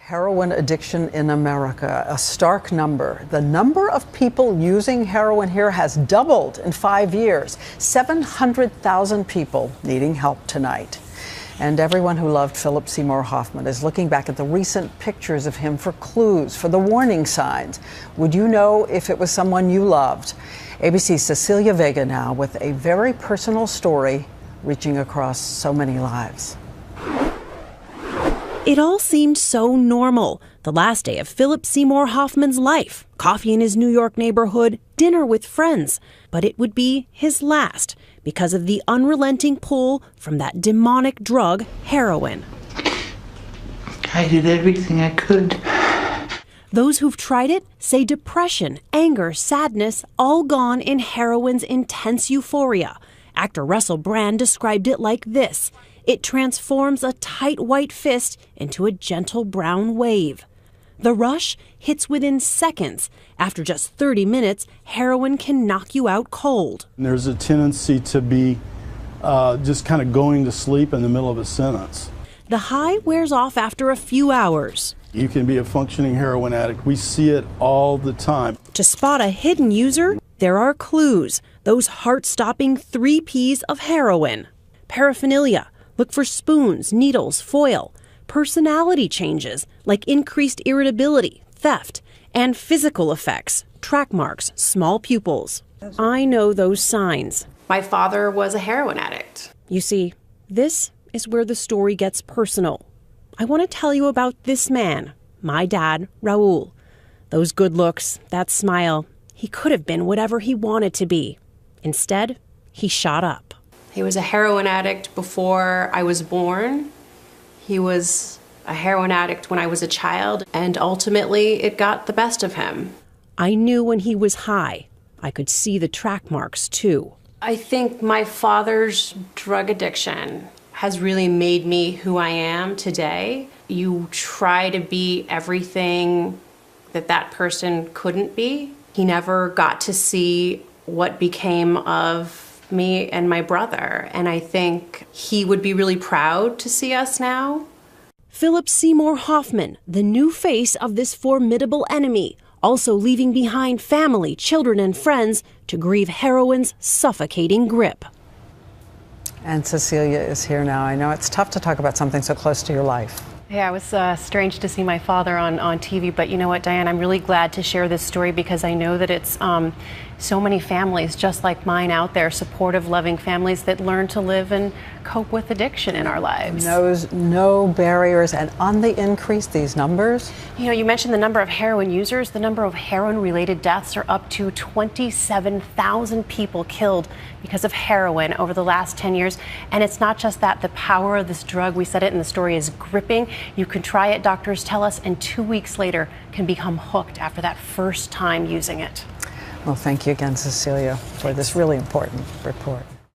Heroin addiction in America, a stark number. The number of people using heroin here has doubled in 5 years. 700,000 people needing help tonight. And everyone who loved Philip Seymour Hoffman is looking back at the recent pictures of him for clues, for the warning signs. Would you know if it was someone you loved? ABC's Cecilia Vega now with a very personal story reaching across so many lives. It all seemed so normal. The last day of Philip Seymour Hoffman's life, coffee in his New York neighborhood, dinner with friends. But it would be his last because of the unrelenting pull from that demonic drug, heroin. I did everything I could. Those who've tried it say depression, anger, sadness, all gone in heroin's intense euphoria. Actor Russell Brand described it like this. It transforms a tight white fist into a gentle brown wave. The rush hits within seconds. After just 30 minutes, heroin can knock you out cold. There's a tendency to be just kind of going to sleep in the middle of a sentence. The high wears off after a few hours. You can be a functioning heroin addict. We see it all the time. To spot a hidden user, there are clues. Those heart-stopping 3 Ps of heroin. Paraphernalia. Look for spoons, needles, foil. Personality changes, like increased irritability, theft, and physical effects, track marks, small pupils. I know those signs. My father was a heroin addict. You see, this is where the story gets personal. I want to tell you about this man, my dad, Raul. Those good looks, that smile, he could have been whatever he wanted to be. Instead, he shot up. He was a heroin addict before I was born. He was a heroin addict when I was a child, and ultimately it got the best of him. I knew when he was high. I could see the track marks, too. I think my father's drug addiction has really made me who I am today. You try to be everything that person couldn't be. He never got to see what became of me and my brother, and I think he would be really proud to see us now. Philip Seymour Hoffman, the new face of this formidable enemy, also leaving behind family, children, and friends to grieve heroin's suffocating grip. And Cecilia is here now. I know it's tough to talk about something so close to your life. Yeah, it was strange to see my father on TV, but you know what, Diane, I'm really glad to share this story because I know that it's so many families just like mine out there, supportive, loving families that learn to live and cope with addiction in our lives. No barriers, and on the increase, these numbers? You know, you mentioned the number of heroin users. The number of heroin-related deaths are up to 27,000 people killed because of heroin over the last 10 years. And it's not just that. The power of this drug, we said it in the story, is gripping. You can try it, doctors tell us, and 2 weeks later can become hooked after that first time using it. Well, thank you again, Cecilia, for this really important report.